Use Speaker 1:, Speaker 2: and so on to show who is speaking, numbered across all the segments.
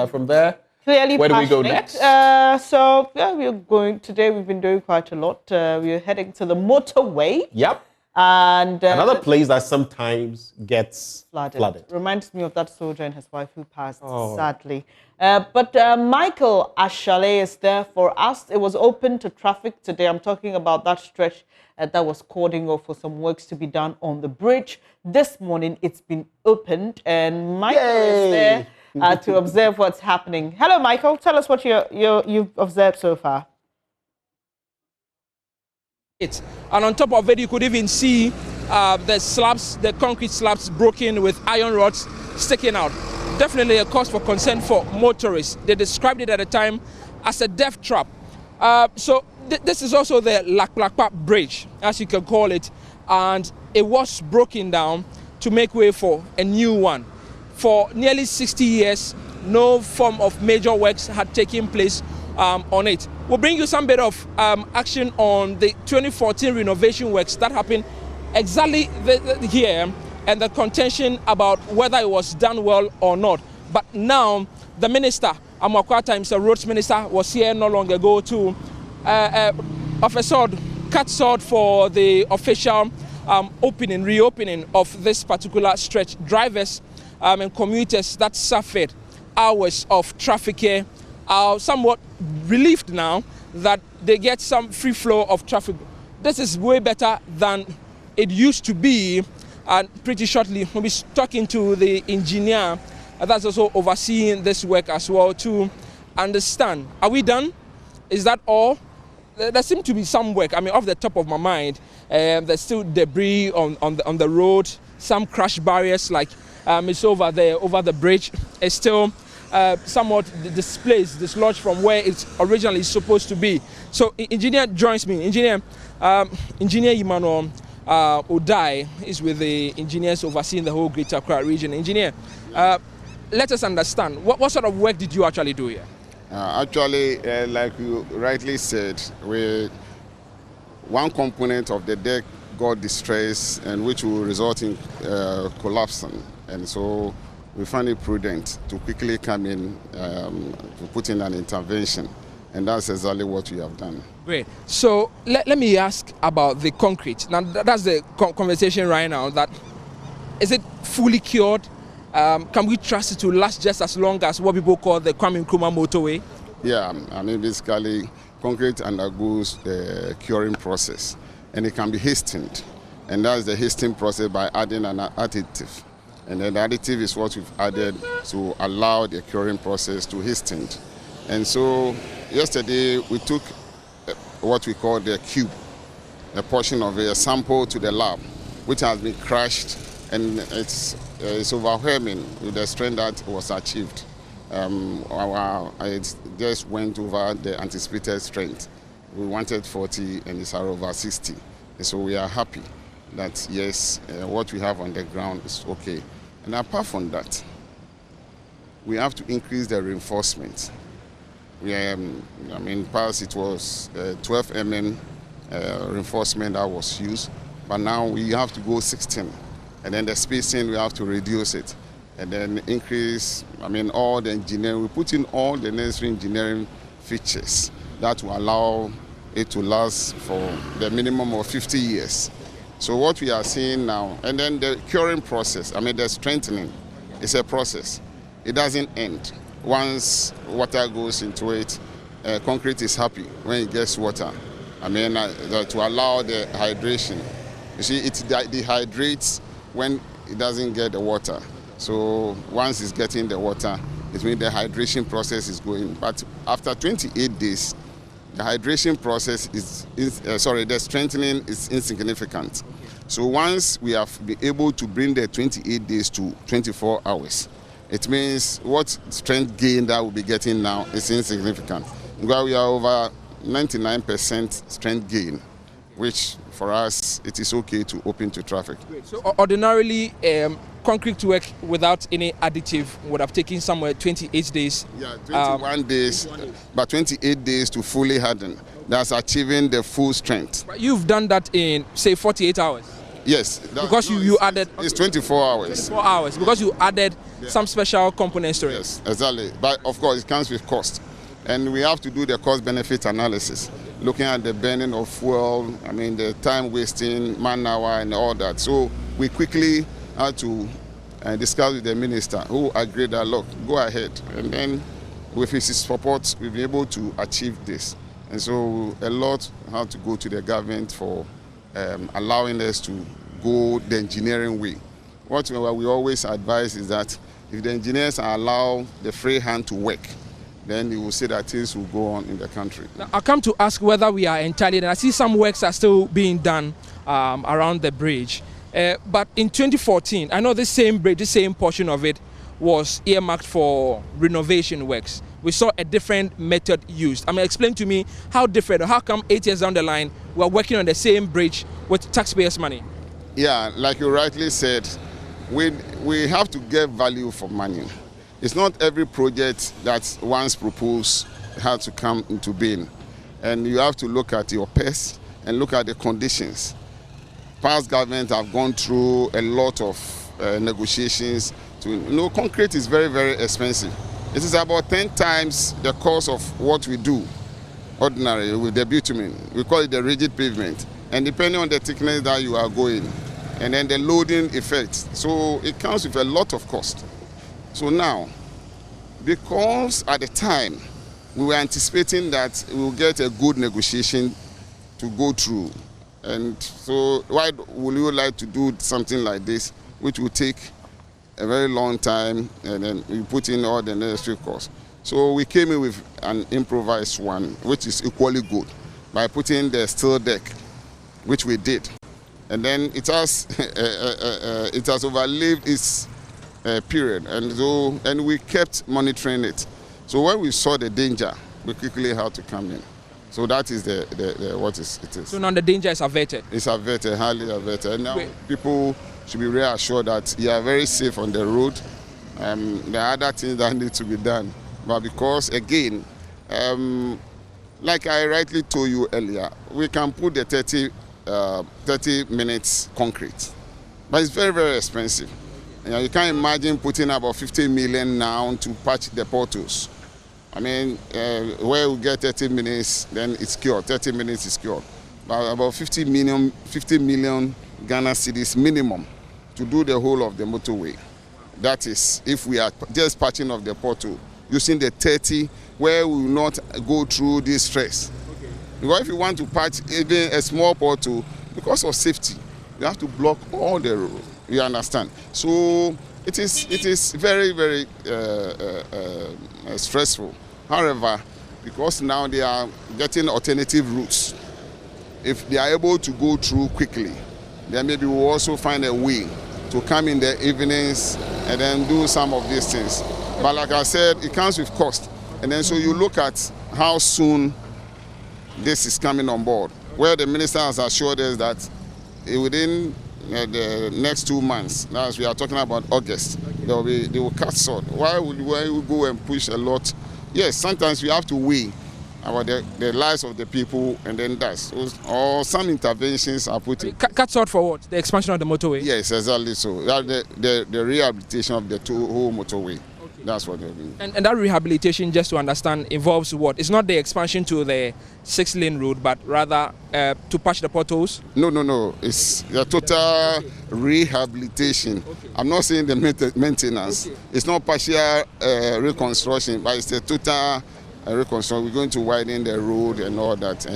Speaker 1: From there,
Speaker 2: clearly
Speaker 1: where do we go
Speaker 2: passionate.
Speaker 1: next?
Speaker 2: So yeah, we're going today. We've been doing quite a lot. We're heading to the motorway.
Speaker 1: Yep.
Speaker 2: And
Speaker 1: another place that sometimes gets flooded.
Speaker 2: Reminds me of that soldier and his wife who passed, sadly. But Michael Ashale is there for us. It was open to traffic today. I'm talking about that stretch that was cording off for some works to be done on the bridge. This morning, it's been opened, and Michael is there to observe what's happening. Hello, Michael. Tell us what you've observed so far.
Speaker 3: And on top of it, you could even see the concrete slabs broken with iron rods sticking out. Definitely a cause for concern for motorists. They described it at the time as a death trap. This is also the Laklakpa Bridge, as you can call it, and it was broken down to make way for a new one. For nearly 60 years, no form of major works had taken place on it. We'll bring you some bit of action on the 2014 renovation works that happened exactly here, and the contention about whether it was done well or not. But now the minister, Amoakwata himself, roads minister, was here not long ago to cut sword for the official reopening of this particular stretch. Drivers and commuters that suffered hours of traffic here are somewhat relieved now that they get some free flow of traffic. This is way better than it used to be, and pretty shortly we'll be talking to the engineer that's also overseeing this work as well to understand. Are we done? Is that all? There seems to be some work. I mean, off the top of my mind, there's still debris on the road, some crash barriers like it's over there, over the bridge. It's still somewhat dislodged from where it's originally supposed to be. So engineer joins me. Engineer Emmanuel Odai is with the engineers overseeing the whole Greater Accra region. Engineer, let us understand, what sort of work did you actually do here?
Speaker 4: Actually, like you rightly said, one component of the deck got distressed, and which will result in collapsing, and so we find it prudent to quickly come in to put in an intervention, and that's exactly what we have done.
Speaker 3: Great. So let me ask about the concrete. Now that's the conversation right now. That is it fully cured? Can we trust it to last just as long as what people call the Kwame Nkrumah motorway?
Speaker 4: Yeah, I mean basically concrete undergoes the curing process, and it can be hastened, and that's the hastening process by adding an additive. And then the additive is what we've added to allow the curing process to hasten. And so yesterday we took what we call the cube, a portion of a sample to the lab, which has been crushed, and it's overwhelming with the strength that was achieved. It just went over the anticipated strength. We wanted 40 and it's over 60. And so we are happy that yes, what we have on the ground is okay. And apart from that, we have to increase the reinforcement. Past it was 12 mm reinforcement that was used, but now we have to go 16. And then the spacing, we have to reduce it. And then increase, all the engineering, we put in all the necessary engineering features that will allow it to last for the minimum of 50 years. So what we are seeing now, and then the curing process, the strengthening, is a process. It doesn't end. Once water goes into it, concrete is happy when it gets water. To allow the hydration. You see, it dehydrates when it doesn't get the water. So once it's getting the water, it means the hydration process is going. But after 28 days, the hydration process the strengthening is insignificant. So once we have been able to bring the 28 days to 24 hours, it means what strength gain that we'll be getting now is insignificant. Because we are over 99% strength gain, which for us, it is okay to open to traffic.
Speaker 3: So ordinarily, concrete work without any additive would have taken somewhere 28 days.
Speaker 4: Yeah, 21 days, but 28 days to fully harden. That's achieving the full strength.
Speaker 3: You've done that in, say, 48 hours?
Speaker 4: Yes.
Speaker 3: Because you added...
Speaker 4: It's 24 hours.
Speaker 3: 24 hours, because you added some special components to it.
Speaker 4: Yes, exactly. But of course, it comes with cost. And we have to do the cost-benefit analysis, looking at the burning of fuel, I mean, the time wasting, man-hour, and all that. So we quickly had to discuss with the minister, who agreed that, look, go ahead. And then with his support, we've been able to achieve this. And so a lot had to go to the government for allowing us to go the engineering way. What we always advise is that if the engineers allow the free hand to work, then you will see that things will go on in the country.
Speaker 3: Now, I come to ask whether we are entirely done. I see some works are still being done around the bridge. But in 2014, I know this same bridge, the same portion of it was earmarked for renovation works. We saw a different method used. I mean, explain to me how different, how come 8 years down the line, we're working on the same bridge with taxpayers' money?
Speaker 4: Yeah, like you rightly said, we have to get value for money. It's not every project that once proposed has to come into being. And you have to look at your past and look at the conditions. Past governments have gone through a lot of negotiations. Concrete is very, very expensive. It is about 10 times the cost of what we do ordinarily with the bitumen. We call it the rigid pavement. And depending on the thickness that you are going, and then the loading effect. So it comes with a lot of cost. So now, because at the time we were anticipating that we will get a good negotiation to go through, and so why would you like to do something like this, which will take a very long time, and then we put in all the necessary costs. So we came in with an improvised one, which is equally good, by putting the steel deck, which we did. And then it has overlived its period, and we kept monitoring it. So when we saw the danger, we quickly had to come in. So that is what it is.
Speaker 3: So now the danger is averted?
Speaker 4: It's averted, highly averted. And now people should be reassured that you are very safe on the road. There are other things that need to be done. But because, again, like I rightly told you earlier, we can put the 30 minutes concrete. But it's very, very expensive. You can't imagine putting about 50 million now to patch the portals. I mean, where we get 30 minutes, then it's cured. 30 minutes is cured. But about 50 million Ghana cedis minimum to do the whole of the motorway. That is, if we are just patching of the portal, using the 30, where we will not go through this stress. Okay. Because if you want to patch even a small portal, because of safety, you have to block all the road. You understand? So it is very, very stressful. However, because now they are getting alternative routes, if they are able to go through quickly, then maybe we'll also find a way to come in the evenings and then do some of these things. But like I said, it comes with cost. And then so you look at how soon this is coming on board, where the minister has assured us that within the next 2 months, now as we are talking about August, they will cut salt. Why would we go and push a lot? Yes, sometimes we have to weigh about the lives of the people, and then that's, or some interventions are put in.
Speaker 3: Cut short for what? The expansion of the motorway?
Speaker 4: Yes, exactly so. The rehabilitation of the whole motorway. Okay. That's what they're doing.
Speaker 3: And that rehabilitation, just to understand, involves what? It's not the expansion to the 6-lane road, but rather to patch the potholes?
Speaker 4: No. It's the total rehabilitation. Okay. I'm not saying the maintenance. Okay. It's not partial reconstruction, but it's the total reconstruction. We're going to widen the road and all that.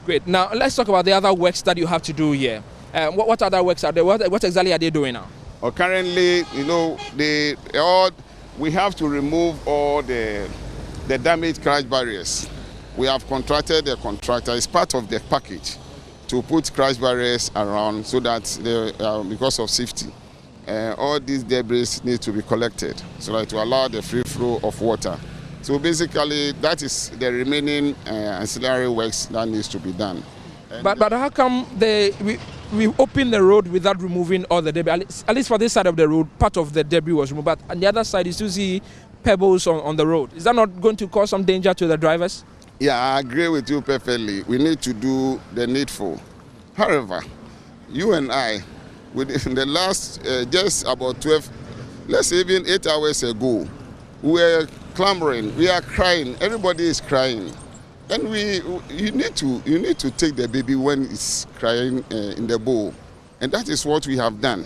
Speaker 3: Great. Now let's talk about the other works that you have to do here. What other works are there? What exactly are they doing now?
Speaker 4: Currently, we have to remove all the damaged crash barriers. We have contracted the contractor. It's part of the package to put crash barriers around so that because of safety, all these debris need to be collected so that to allow the free flow of water. So basically, that is the remaining ancillary works that needs to be done.
Speaker 3: But how come we open the road without removing all the debris? At least for this side of the road, part of the debris was removed. But on the other side, you still see pebbles on the road. Is that not going to cause some danger to the drivers?
Speaker 4: Yeah, I agree with you perfectly. We need to do the needful. However, you and I, within the last just about 12, let's say even 8 hours ago, we were clamoring, we are crying, everybody is crying. And you need to take the baby when it's crying in the bowl. And that is what we have done.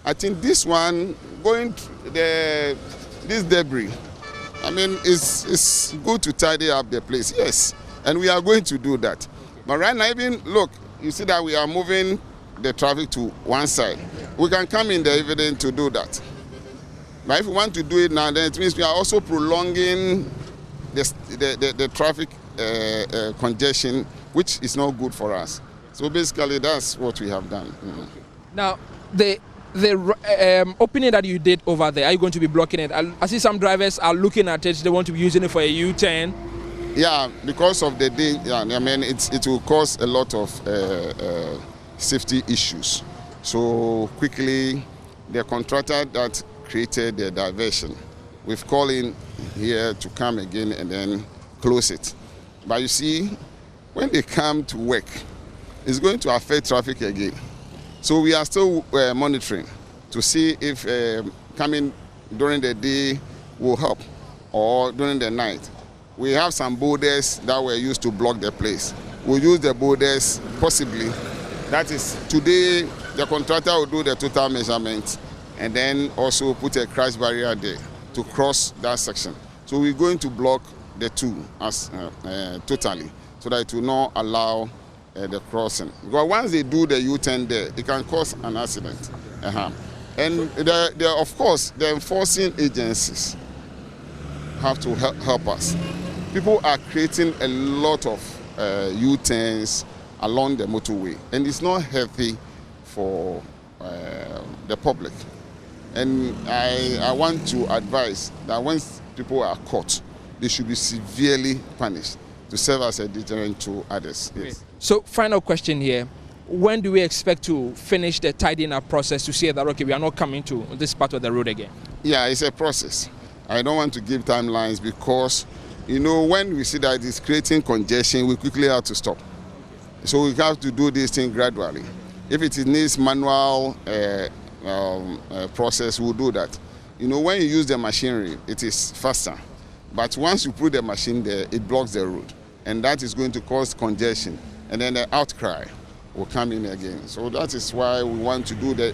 Speaker 4: I think this one, this debris, I mean, it's good to tidy up the place, yes. And we are going to do that. But right now, even, look, you see that we are moving the traffic to one side. We can come in the evening to do that. But if we want to do it now, then it means we are also prolonging the traffic congestion, which is not good for us. So basically, that's what we have done.
Speaker 3: Now, the opening that you did over there, are you going to be blocking it? I see some drivers are looking at it. They want to be using it for a U-turn.
Speaker 4: Yeah, because of the day, yeah, I mean, it will cause a lot of safety issues. So quickly, the contractor that created the diversion, we've called in here to come again and then close it. But you see, when they come to work, it's going to affect traffic again. So we are still monitoring to see if coming during the day will help or during the night. We have some boulders that were used to block the place. We'll use the boulders possibly. That is, today the contractor will do the total measurement and then also put a crash barrier there to cross that section. So we're going to block the two as totally so that it will not allow the crossing. Because once they do the U-turn there, it can cause an accident. And of course, the enforcing agencies have to help us. People are creating a lot of U-turns along the motorway, and it's not healthy for the public. And I want to advise that once people are caught, they should be severely punished to serve as a deterrent to others. Yes.
Speaker 3: So, final question here. When do we expect to finish the tidying up process to say that, okay, we are not coming to this part of the road again?
Speaker 4: Yeah, it's a process. I don't want to give timelines because, you know, when we see that it's creating congestion, we quickly have to stop. So we have to do this thing gradually. If it needs manual process, we'll do that. You know, when you use the machinery, it is faster. But once you put the machine there, it blocks the road. And that is going to cause congestion. And then the outcry will come in again. So that is why we want to do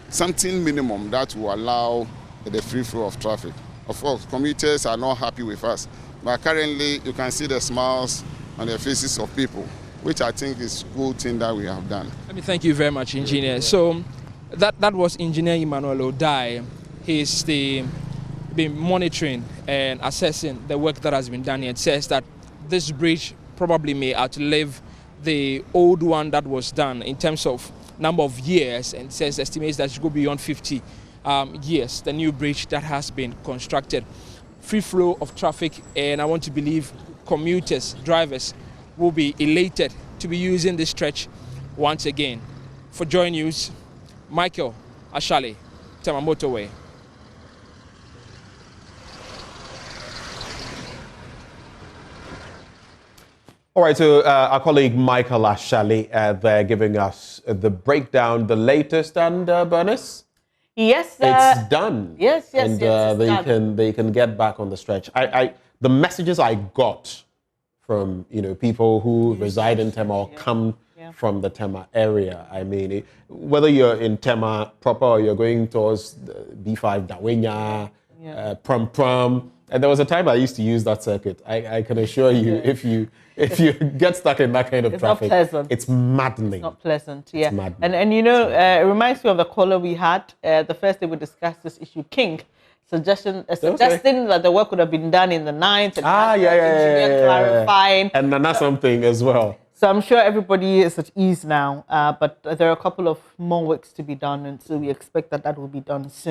Speaker 4: something minimum that will allow the free flow of traffic. Of course, commuters are not happy with us. But currently, you can see the smiles on the faces of people, which I think is a good thing that we have done.
Speaker 3: Let me thank you very much, Engineer. So that was Engineer Emmanuel Odai. He's been monitoring and assessing the work that has been done here. It says that this bridge probably may outlive the old one that was done in terms of number of years, and says estimates that it should go beyond 50 years, the new bridge that has been constructed. Free flow of traffic, and I want to believe commuters, drivers will be elated to be using this stretch once again. For Joy News, Michael Ashale, Tema Motorway.
Speaker 1: All right, so our colleague Michael Ashale there giving us the breakdown, the latest, and Bernice?
Speaker 2: Yes.
Speaker 1: It's done.
Speaker 2: Yes,
Speaker 1: and they can get back on the stretch. The messages I got from people who reside in Tema or come from the Tema area. I mean, whether you're in Tema proper or you're going towards B5 Dawenya, Prum Prum. And there was a time I used to use that circuit. I can assure you, if you get stuck in that kind of traffic, it's maddening.
Speaker 2: It's not pleasant, yeah.
Speaker 1: It's maddening.
Speaker 2: And it reminds me of the caller we had the first day we discussed this issue, King, suggesting that the work would have been done in the night. And clarifying.
Speaker 1: And that's something as well.
Speaker 2: So I'm sure everybody is at ease now, but there are a couple of more works to be done, and so we expect that will be done soon.